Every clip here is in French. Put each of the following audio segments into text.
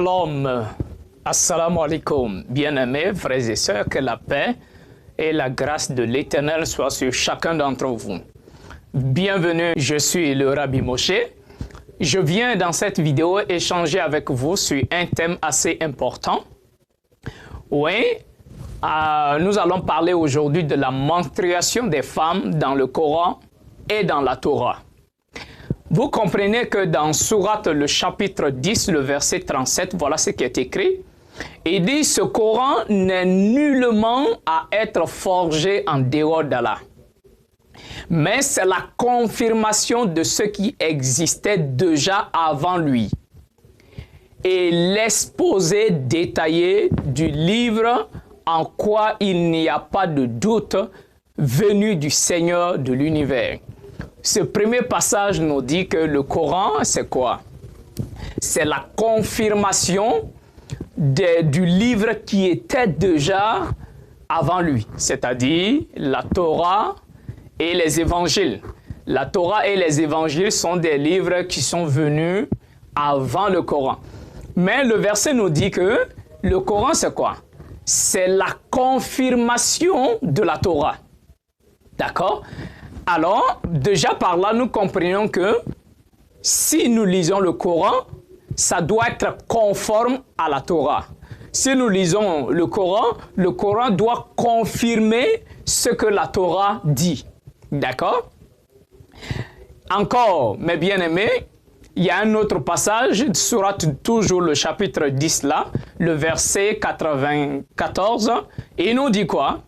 Shalom, assalamu alaikum, bien-aimés frères et sœurs, que la paix et la grâce de l'Éternel soient sur chacun d'entre vous. Bienvenue, je suis le Rabbi Moshe. Je viens dans cette vidéo échanger avec vous sur un thème assez important. Oui, nous allons parler aujourd'hui de la menstruation des femmes dans le Coran et dans la Torah. Vous comprenez que dans Sourate, le chapitre 10, le verset 37, voilà ce qui est écrit. Il dit, ce Coran n'est nullement à être forgé en dehors d'Allah. Mais c'est la confirmation de ce qui existait déjà avant lui. Et l'exposé détaillé du livre en quoi il n'y a pas de doute venu du Seigneur de l'univers. Ce premier passage nous dit que le Coran, c'est quoi? C'est la confirmation du livre qui était déjà avant lui, c'est-à-dire la Torah et les évangiles. La Torah et les évangiles sont des livres qui sont venus avant le Coran. Mais le verset nous dit que le Coran, c'est quoi? C'est la confirmation de la Torah. D'accord? Alors, déjà par là, nous comprenons que si nous lisons le Coran, ça doit être conforme à la Torah. Si nous lisons le Coran doit confirmer ce que la Torah dit. D'accord? Encore, mes bien-aimés, il y a un autre passage, Sourate, toujours le chapitre 10 là, le verset 94, et il nous dit quoi?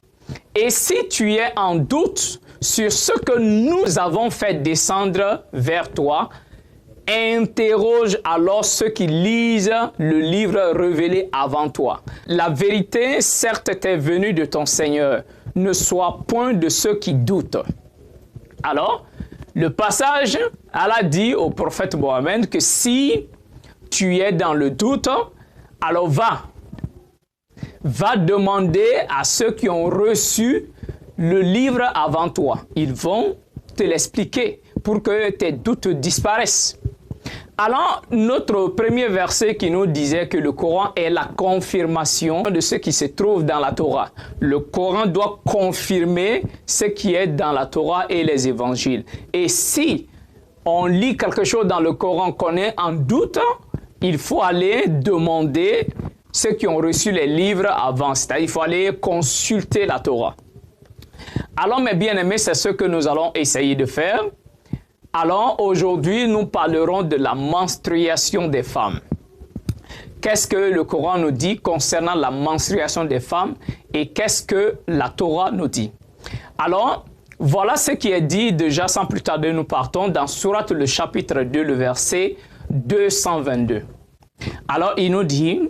Et si tu es en doute sur ce que nous avons fait descendre vers toi, interroge alors ceux qui lisent le livre révélé avant toi. La vérité, certes, est venue de ton Seigneur. Ne sois point de ceux qui doutent. Alors, le passage, Allah dit au prophète Mohammed que si tu es dans le doute, alors va demander à ceux qui ont reçu le livre avant toi. Ils vont te l'expliquer pour que tes doutes disparaissent. Alors, notre premier verset qui nous disait que le Coran est la confirmation de ce qui se trouve dans la Torah. Le Coran doit confirmer ce qui est dans la Torah et les évangiles. Et si on lit quelque chose dans le Coran qu'on est en doute, il faut aller demander ceux qui ont reçu les livres avant. C'est-à-dire qu'il faut aller consulter la Torah. Alors, mes bien-aimés, c'est ce que nous allons essayer de faire. Alors, aujourd'hui, nous parlerons de la menstruation des femmes. Qu'est-ce que le Coran nous dit concernant la menstruation des femmes et qu'est-ce que la Torah nous dit? Alors, voilà ce qui est dit déjà sans plus tarder, nous partons dans Sourate, le chapitre 2, le verset 222. Alors, il nous dit,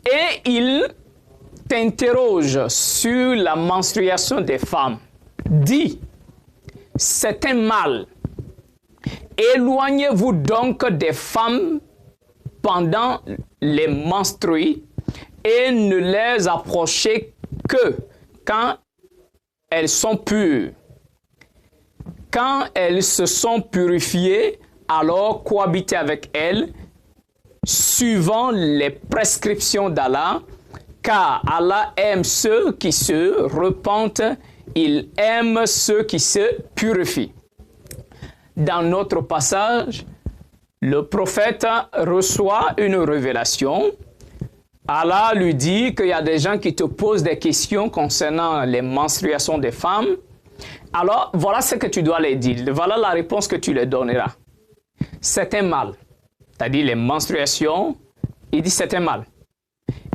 et il t'interroge sur la menstruation des femmes. Dit, c'est un mal. Éloignez-vous donc des femmes pendant les menstrues et ne les approchez que quand elles sont pures. Quand elles se sont purifiées, alors cohabitez avec elles, suivant les prescriptions d'Allah, car Allah aime ceux qui se repentent, il aime ceux qui se purifient. Dans notre passage, le prophète reçoit une révélation. Allah lui dit qu'il y a des gens qui te posent des questions concernant les menstruations des femmes. Alors, voilà ce que tu dois les dire. Voilà la réponse que tu leur donneras. C'est un mal. C'est-à-dire les menstruations, il dit c'est un mal.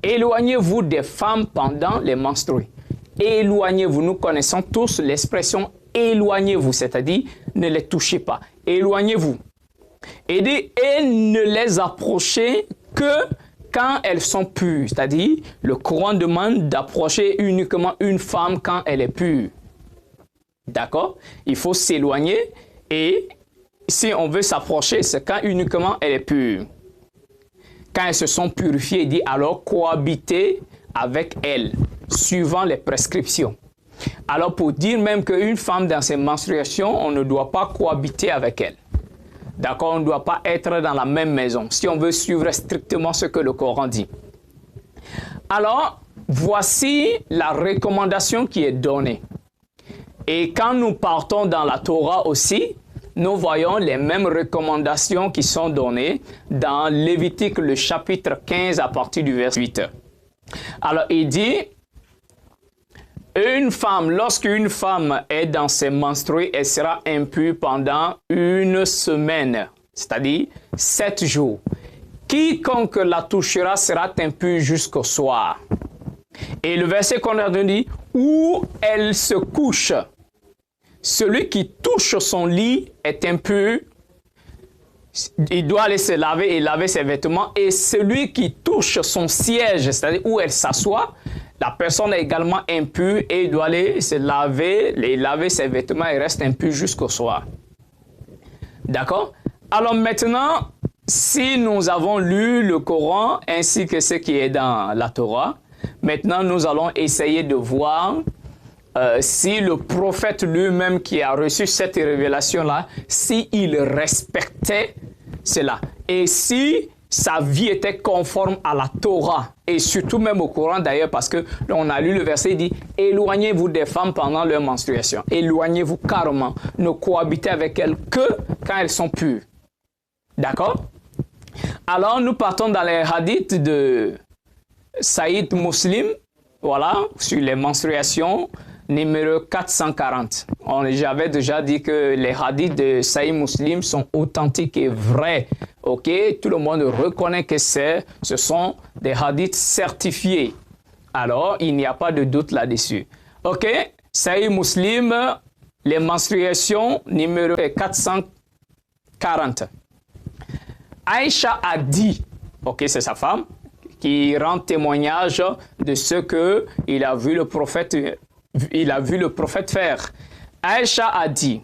Éloignez-vous des femmes pendant les menstrues. Éloignez-vous. Nous connaissons tous l'expression éloignez-vous, c'est-à-dire ne les touchez pas. Éloignez-vous. Et ne les approchez que quand elles sont pures. C'est-à-dire, le Coran demande d'approcher uniquement une femme quand elle est pure. D'accord? Il faut s'éloigner et si on veut s'approcher, c'est quand uniquement elle est pure. Quand elles se sont purifiées, il dit alors cohabiter avec elles, suivant les prescriptions. Alors pour dire même qu'une femme dans ses menstruations, on ne doit pas cohabiter avec elle. D'accord, on ne doit pas être dans la même maison si on veut suivre strictement ce que le Coran dit. Alors, voici la recommandation qui est donnée. Et quand nous partons dans la Torah aussi, nous voyons les mêmes recommandations qui sont données dans Lévitique, le chapitre 15, à partir du verset 8. Alors, il dit, lorsqu'une femme est dans ses menstrues, elle sera impure pendant une semaine, c'est-à-dire 7 jours. Quiconque la touchera sera impur jusqu'au soir. Et le verset qu'on a dit, où elle se couche, celui qui touche son lit est impur, il doit aller se laver et laver ses vêtements. Et celui qui touche son siège, c'est-à-dire où elle s'assoit, la personne est également impure et il doit aller se laver, laver ses vêtements et reste impur jusqu'au soir. D'accord? Alors maintenant, si nous avons lu le Coran ainsi que ce qui est dans la Torah, maintenant nous allons essayer de voir si le prophète lui-même qui a reçu cette révélation-là, s'il respectait cela. Et si sa vie était conforme à la Torah, et surtout même au Coran d'ailleurs, parce que on a lu le verset, il dit « Éloignez-vous des femmes pendant leur menstruation. Éloignez-vous carrément. Ne cohabitez avec elles que quand elles sont pures. » D'accord? Alors, nous partons dans les hadiths de Sahih Muslim, voilà, sur les menstruations, numéro 440. J'avais déjà dit que les hadiths de Sahih Muslim sont authentiques et vrais. Ok, tout le monde reconnaît que ce sont des hadiths certifiés. Alors, il n'y a pas de doute là-dessus. Ok, Sahih Muslim, les menstruations, numéro 440. Aïcha a dit, ok, c'est sa femme, qui rend témoignage de ce qu'il a vu le prophète faire. Aïcha a dit,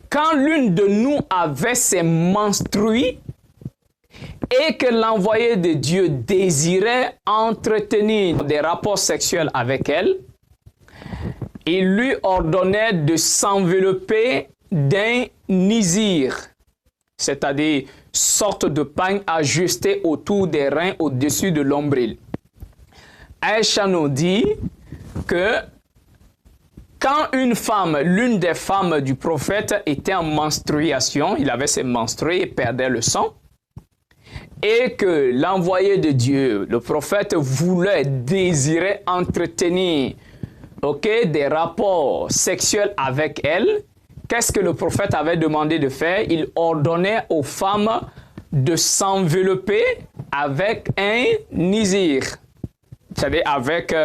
quand l'une de nous avait ses menstrues et que l'envoyé de Dieu désirait entretenir des rapports sexuels avec elle, il lui ordonnait de s'envelopper d'un nizir, c'est-à-dire sorte de pagne ajustée autour des reins au-dessus de l'ombril. Aïcha nous dit que quand une femme, l'une des femmes du prophète était en menstruation, il avait ses menstrues et perdait le sang, et que l'envoyé de Dieu, le prophète, désirait entretenir des rapports sexuels avec elle, qu'est-ce que le prophète avait demandé de faire? Il ordonnait aux femmes de s'envelopper avec un nizir, c'est-à-dire avec...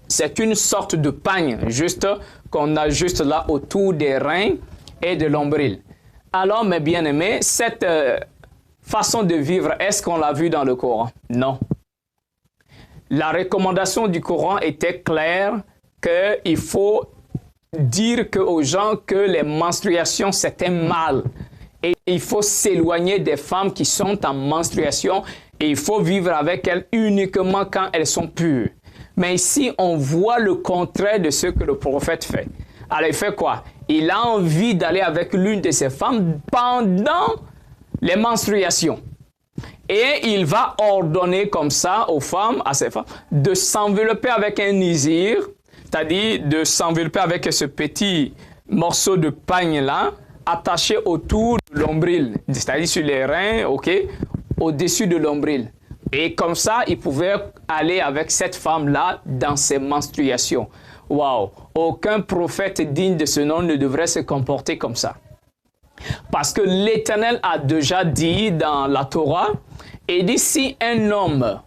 c'est une sorte de pagne, juste qu'on a juste là autour des reins et de l'ombril. Alors, mes bien-aimés, cette façon de vivre, est-ce qu'on l'a vu dans le Coran? Non. La recommandation du Coran était claire qu'il faut dire aux gens que les menstruations, c'est un mal. Et il faut s'éloigner des femmes qui sont en menstruation et il faut vivre avec elles uniquement quand elles sont pures. Mais ici, on voit le contraire de ce que le prophète fait. Alors, il fait quoi? Il a envie d'aller avec l'une de ses femmes pendant les menstruations. Et il va ordonner comme ça aux femmes, à ses femmes, de s'envelopper avec un nizir, c'est-à-dire de s'envelopper avec ce petit morceau de pagne-là, attaché autour de l'ombril, c'est-à-dire sur les reins, au-dessus de l'ombril. Et comme ça, il pouvait aller avec cette femme-là dans ses menstruations. Waouh! Aucun prophète digne de ce nom ne devrait se comporter comme ça. Parce que l'Éternel a déjà dit dans la Torah, et dit si un homme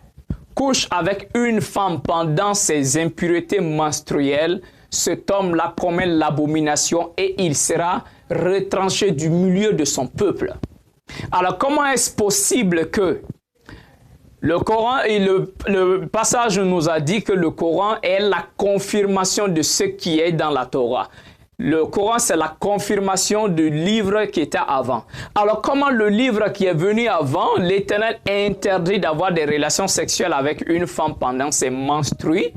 couche avec une femme pendant ses impuretés menstruelles, cet homme-là commet l'abomination et il sera retranché du milieu de son peuple. Alors comment est-ce possible que le Coran et le passage nous a dit que le Coran est la confirmation de ce qui est dans la Torah. Le Coran, c'est la confirmation du livre qui était avant. Alors, comment le livre qui est venu avant, l'Éternel interdit d'avoir des relations sexuelles avec une femme pendant ses menstrues,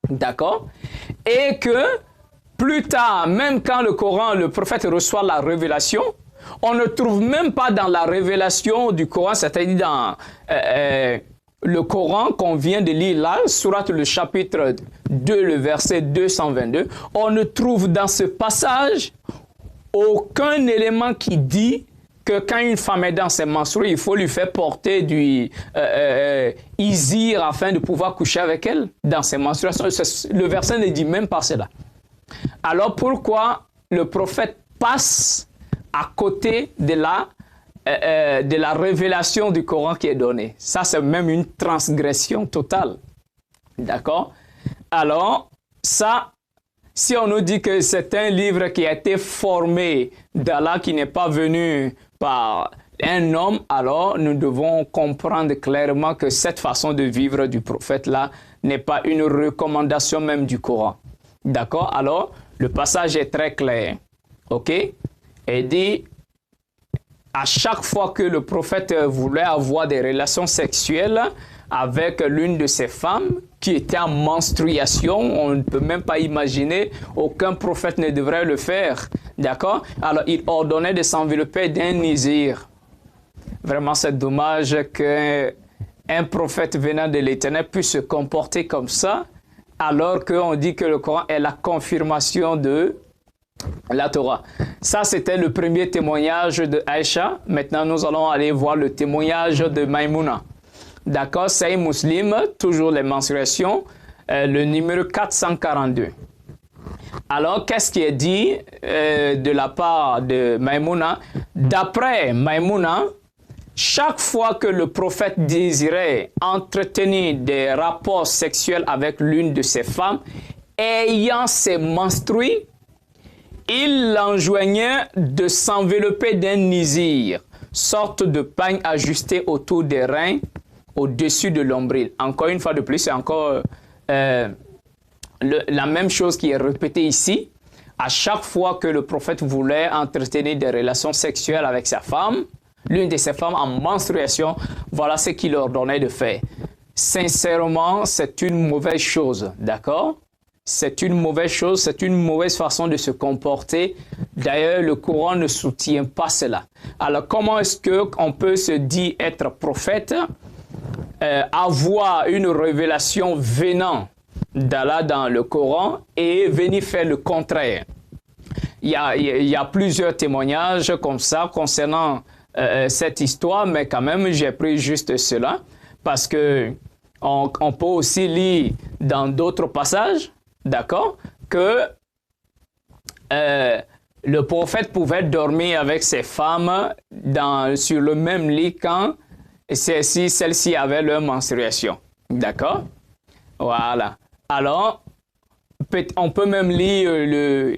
d'accord? Et que plus tard, même quand le Coran, le prophète reçoit la révélation, On ne trouve même pas dans la révélation du Coran, c'est-à-dire dans le Coran qu'on vient de lire là, Sourate le chapitre 2, le verset 222, on ne trouve dans ce passage aucun élément qui dit que quand une femme est dans ses menstrues, il faut lui faire porter du isir afin de pouvoir coucher avec elle dans ses menstruations. Le verset ne dit même pas cela. Alors pourquoi le prophète passe à côté de la révélation du Coran qui est donnée? Ça, c'est même une transgression totale. D'accord? Alors, ça, si on nous dit que c'est un livre qui a été formé d'Allah, qui n'est pas venu par un homme, alors nous devons comprendre clairement que cette façon de vivre du prophète-là n'est pas une recommandation même du Coran. D'accord? Alors, le passage est très clair. OK? Il dit, à chaque fois que le prophète voulait avoir des relations sexuelles avec l'une de ses femmes qui était en menstruation, on ne peut même pas imaginer, aucun prophète ne devrait le faire. D'accord? Alors, il ordonnait de s'envelopper d'un nizir. Vraiment, c'est dommage qu'un prophète venant de l'Éternel puisse se comporter comme ça, alors qu'on dit que le Coran est la confirmation de la Torah. Ça, c'était le premier témoignage de Aïcha. Maintenant, nous allons aller voir le témoignage de Maïmouna. D'accord, c'est Muslim, toujours les menstruations, le numéro 442. Alors, qu'est-ce qui est dit de la part de Maïmouna? D'après Maïmouna, chaque fois que le prophète désirait entretenir des rapports sexuels avec l'une de ses femmes, ayant ses menstrues, il l'enjoignait de s'envelopper d'un nizir, sorte de pagne ajusté autour des reins, au-dessus de l'ombril. Encore une fois de plus, c'est encore la même chose qui est répétée ici. À chaque fois que le prophète voulait entretenir des relations sexuelles avec sa femme, l'une de ses femmes en menstruation, voilà ce qu'il ordonnait de faire. Sincèrement, c'est une mauvaise chose, d'accord? C'est une mauvaise chose, c'est une mauvaise façon de se comporter. D'ailleurs, le Coran ne soutient pas cela. Alors, comment est-ce qu'on peut se dire être prophète, avoir une révélation venant d'Allah dans le Coran et venir faire le contraire? Il y a plusieurs témoignages comme ça concernant cette histoire, mais quand même, j'ai pris juste cela parce que on peut aussi lire dans d'autres passages, d'accord, que le prophète pouvait dormir avec ses femmes sur le même lit quand celles-ci avaient leur menstruation. D'accord? Voilà. Alors, on peut même lire,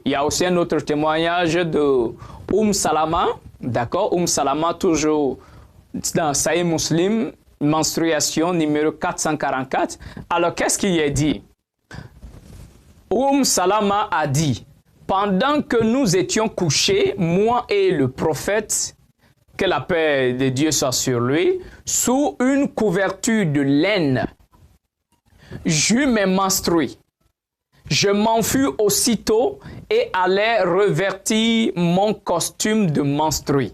il y a aussi un autre témoignage de Salama. D'accord? Salama, toujours dans Sahih Muslim, menstruation numéro 444. Alors, qu'est-ce qu'il est dit? Salama a dit, pendant que nous étions couchés, moi et le prophète, que la paix de Dieu soit sur lui, sous une couverture de laine, j'eus mes menstrues. Je m'enfuis aussitôt et allai revêtir mon costume de menstrues.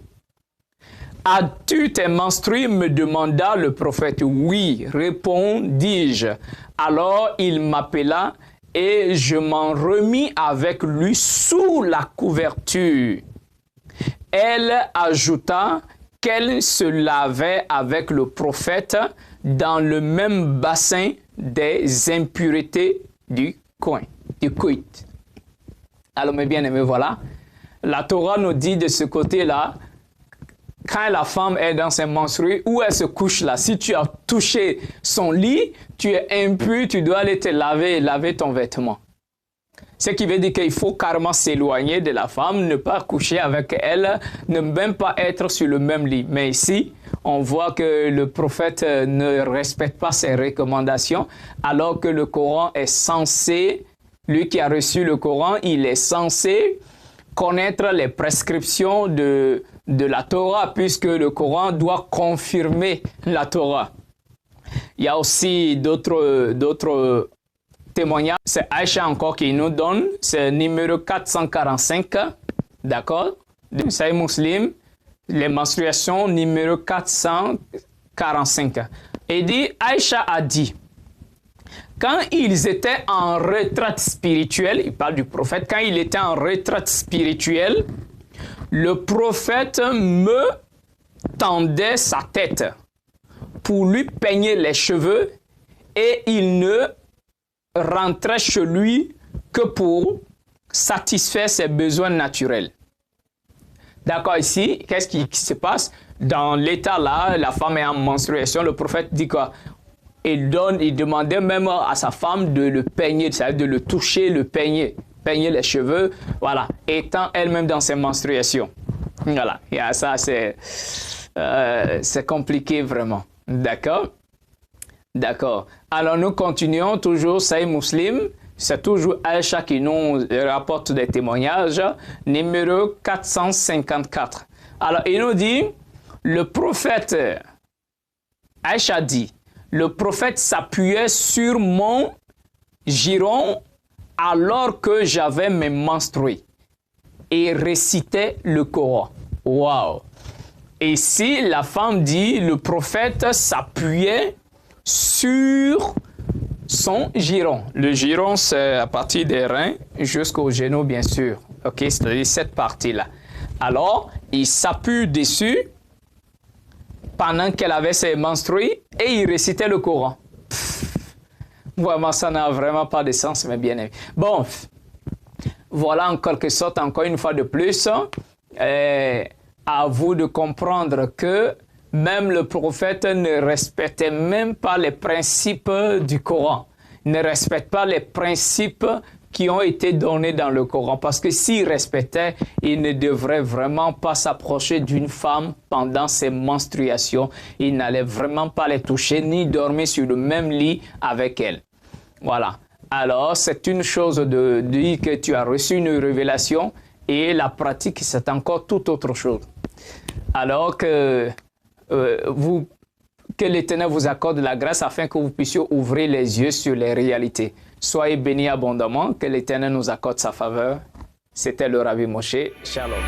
As-tu tes menstrues? Me demanda le prophète. Oui, répondis-je. Alors il m'appela et je m'en remis avec lui sous la couverture. Elle ajouta qu'elle se lavait avec le prophète dans le même bassin des impuretés du coït. Alors mes bien-aimés, voilà. La Torah nous dit de ce côté-là, quand la femme est dans ses menstrues, où elle se couche là, si tu as touché son lit, tu es impur, tu dois aller te laver et laver ton vêtement. Ce qui veut dire qu'il faut carrément s'éloigner de la femme, ne pas coucher avec elle, ne même pas être sur le même lit. Mais ici, on voit que le prophète ne respecte pas ses recommandations, alors que le Coran est censé, lui qui a reçu le Coran, il est censé connaître les prescriptions de la Torah, puisque le Coran doit confirmer la Torah. Il y a aussi d'autres témoignages. C'est Aïcha encore qui nous donne, c'est numéro 445, d'accord, de Sahih Muslim, les menstruations numéro 445. Et dit, Aïcha a dit, quand ils étaient en retraite spirituelle, il parle du prophète, quand il était en retraite spirituelle, le prophète me tendait sa tête pour lui peigner les cheveux et il ne rentrait chez lui que pour satisfaire ses besoins naturels. D'accord, ici, qu'est-ce qui se passe? Dans l'état là, la femme est en menstruation, le prophète dit quoi? Il demandait même à sa femme de le peigner, c'est-à-dire de le toucher, le peigner les cheveux, voilà, étant elle-même dans ses menstruations. Voilà, et ça c'est compliqué vraiment, d'accord? D'accord. Alors nous continuons toujours, Sahih Muslim, c'est toujours Aïcha qui nous rapporte des témoignages, numéro 454. Alors il nous dit, le prophète, Aïcha dit, le prophète s'appuyait sur mon giron alors que j'avais mes menstrués et récitait le Coran. Waouh! Et ici, la femme dit, le prophète s'appuyait sur son giron. Le giron, c'est à partir des reins jusqu'au genou, bien sûr. Ok, c'est-à-dire cette partie-là. Alors, il s'appuie dessus pendant qu'elle avait ses menstrués et il récitait le Coran. Vraiment, ça n'a vraiment pas de sens, mes bien-aimés. Bon, voilà en quelque sorte, encore une fois de plus, à vous de comprendre que même le prophète ne respectait même pas les principes du Coran, ne respecte pas les principes qui ont été donnés dans le Coran. Parce que s'il respectait, il ne devrait vraiment pas s'approcher d'une femme pendant ses menstruations. Il n'allait vraiment pas les toucher, ni dormir sur le même lit avec elle. Voilà. Alors, c'est une chose de dire que tu as reçu une révélation et la pratique, c'est encore tout autre chose. Alors que que l'Éternel vous accorde la grâce afin que vous puissiez ouvrir les yeux sur les réalités. Soyez bénis abondamment, que l'Éternel nous accorde sa faveur. C'était le Rabbi Moshe. Shalom.